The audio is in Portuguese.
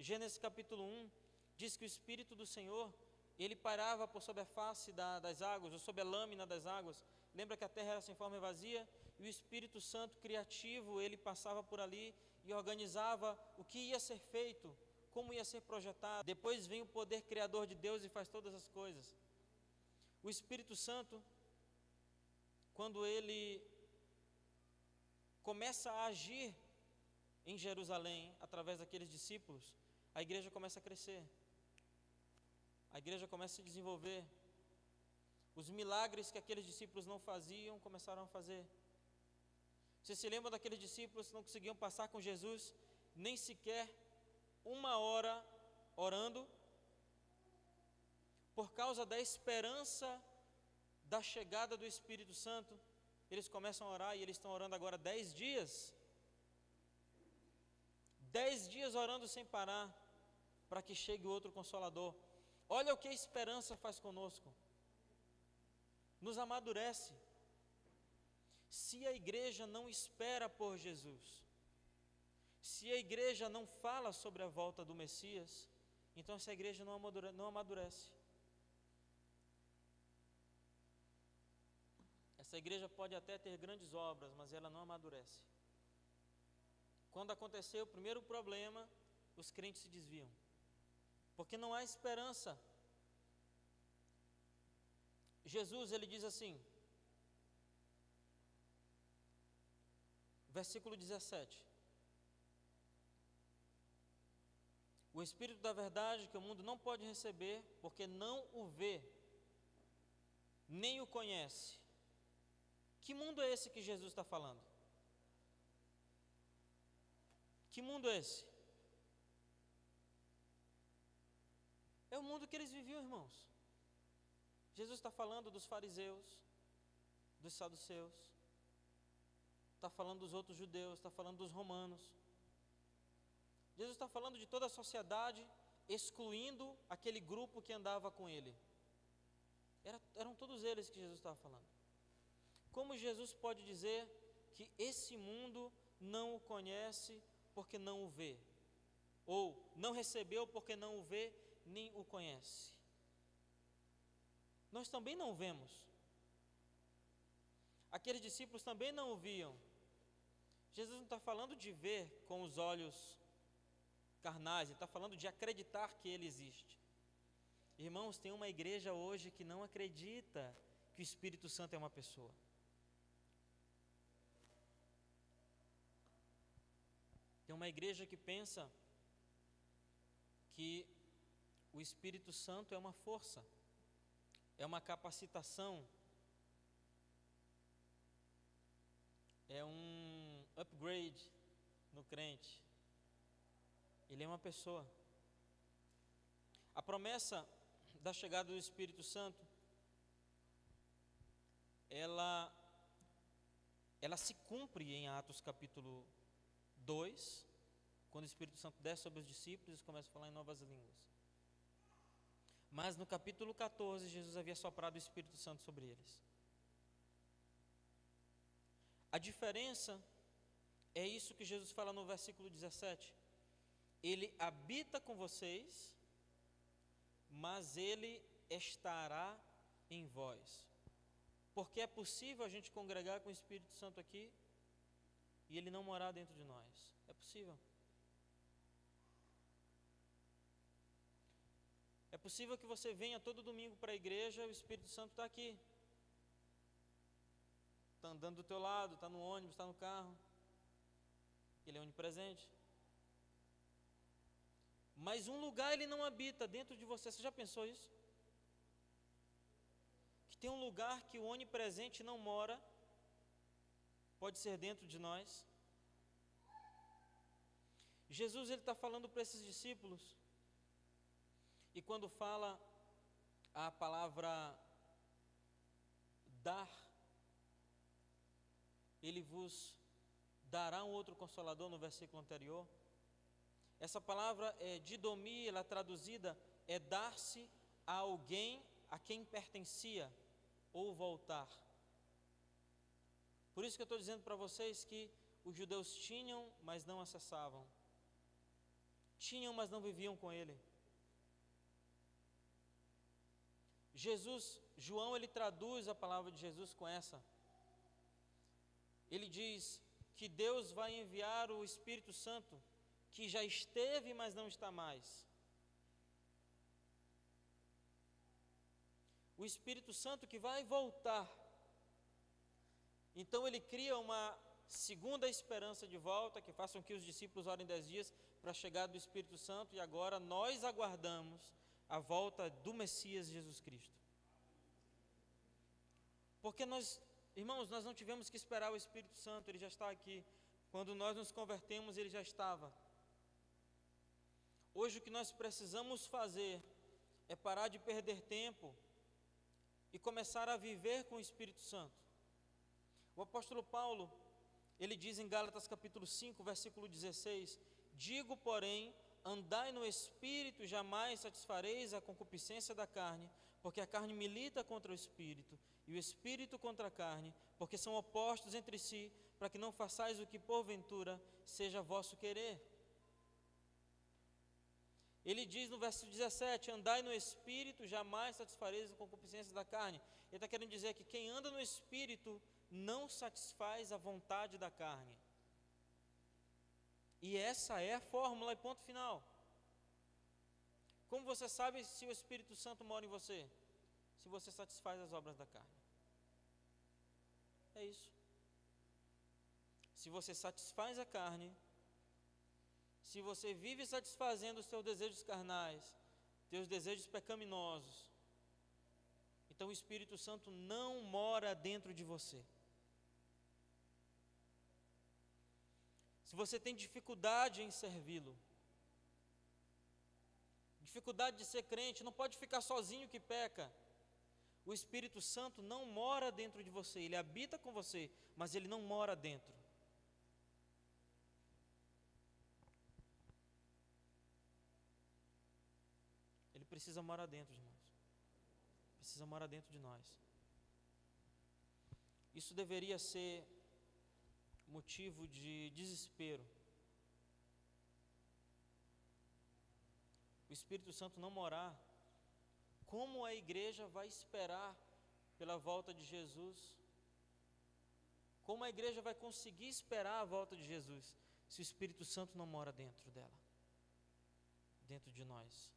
Gênesis capítulo 1 diz que o Espírito do Senhor, ele parava por sobre a face das águas, ou sobre a lâmina das águas. Lembra que a terra era sem forma e vazia? E o Espírito Santo criativo, ele passava por ali e organizava o que ia ser feito, como ia ser projetado. Depois vem o poder criador de Deus e faz todas as coisas. O Espírito Santo, quando ele começa a agir em Jerusalém, através daqueles discípulos, a igreja começa a crescer, a igreja começa a se desenvolver. Os milagres que aqueles discípulos não faziam, começaram a fazer. Você se lembra daqueles discípulos que não conseguiam passar com Jesus nem sequer 1 hora orando? Por causa da esperança da chegada do Espírito Santo, eles começam a orar, e eles estão orando agora 10 dias. 10 dias orando sem parar, para que chegue o outro Consolador. Olha o que a esperança faz conosco, nos amadurece. Se a igreja não espera por Jesus, se a igreja não fala sobre a volta do Messias, então essa igreja não amadurece. Essa igreja pode até ter grandes obras, mas ela não amadurece. Quando aconteceu o primeiro problema, os crentes se desviam, porque não há esperança. Jesus, ele diz assim, versículo 17: o Espírito da verdade que o mundo não pode receber, porque não o vê, nem o conhece. Que mundo é esse que Jesus está falando? Que mundo é esse? É o mundo que eles viviam, irmãos. Jesus está falando dos fariseus, dos saduceus, está falando dos outros judeus, está falando dos romanos. Jesus está falando de toda a sociedade, excluindo aquele grupo que andava com ele. Eram todos eles que Jesus estava falando. Como Jesus pode dizer que esse mundo não o conhece porque não o vê? Ou não recebeu porque não o vê, nem o conhece? Nós também não vemos. Aqueles discípulos também não o viam. Jesus não está falando de ver com os olhos carnais, ele está falando de acreditar que ele existe. Irmãos, tem uma igreja hoje que não acredita que o Espírito Santo é uma pessoa. Tem uma igreja que pensa que o Espírito Santo é uma força, é uma capacitação, é um upgrade no crente. Ele é uma pessoa. A promessa da chegada do Espírito Santo, ela se cumpre em Atos capítulo 2, quando o Espírito Santo desce sobre os discípulos e começa a falar em novas línguas. Mas no capítulo 14, Jesus havia soprado o Espírito Santo sobre eles. A diferença é isso que Jesus fala no versículo 17. Ele habita com vocês, mas ele estará em vós. Porque é possível a gente congregar com o Espírito Santo aqui e ele não morar dentro de nós. É possível. É possível que você venha todo domingo para a igreja e o Espírito Santo está aqui. Está andando do teu lado, está no ônibus, está no carro. Ele é onipresente. Mas um lugar ele não habita dentro de você. Você já pensou isso? Que tem um lugar que o onipresente não mora. Pode ser dentro de nós. Jesus, ele está falando para esses discípulos, e quando fala a palavra dar, ele vos dará um outro Consolador, no versículo anterior. Essa palavra é didomi, ela traduzida é dar-se a alguém a quem pertencia, ou voltar. Por isso que eu estou dizendo para vocês que os judeus tinham, mas não acessavam. tinham, mas não viviam com Ele. João, ele traduz a palavra de Jesus com essa. Ele diz que Deus vai enviar o Espírito Santo, que já esteve, mas não está mais. O Espírito Santo que vai voltar. Então ele cria uma segunda esperança de volta, que façam que os discípulos orem 10 dias para a chegada do Espírito Santo, e agora nós aguardamos a volta do Messias Jesus Cristo. Porque nós, irmãos, nós não tivemos que esperar o Espírito Santo, ele já está aqui. Quando nós nos convertemos, ele já estava. Hoje o que nós precisamos fazer é parar de perder tempo e começar a viver com o Espírito Santo. O apóstolo Paulo, ele diz em Gálatas capítulo 5, versículo 16: digo, porém, andai no Espírito, jamais satisfareis a concupiscência da carne, porque a carne milita contra o Espírito, e o Espírito contra a carne, porque são opostos entre si, para que não façais o que porventura seja vosso querer. Ele diz no versículo 17: andai no Espírito, jamais satisfareis a concupiscência da carne. Ele está querendo dizer que quem anda no Espírito não satisfaz a vontade da carne. E essa é a fórmula e ponto final. Como você sabe se o Espírito Santo mora em você? Se você satisfaz as obras da carne. É isso. Se você satisfaz a carne, se você vive satisfazendo os seus desejos carnais, teus desejos pecaminosos, então o Espírito Santo não mora dentro de você. Se você tem dificuldade em servi-lo, dificuldade de ser crente, não pode ficar sozinho que peca. O Espírito Santo não mora dentro de você, ele habita com você, mas ele não mora dentro. Ele precisa morar dentro, irmãos. Precisa morar dentro de nós. Isso deveria ser motivo de desespero. O Espírito Santo não morar, como a igreja vai esperar pela volta de Jesus? Como a igreja vai conseguir esperar a volta de Jesus se o Espírito Santo não mora dentro dela, dentro de nós?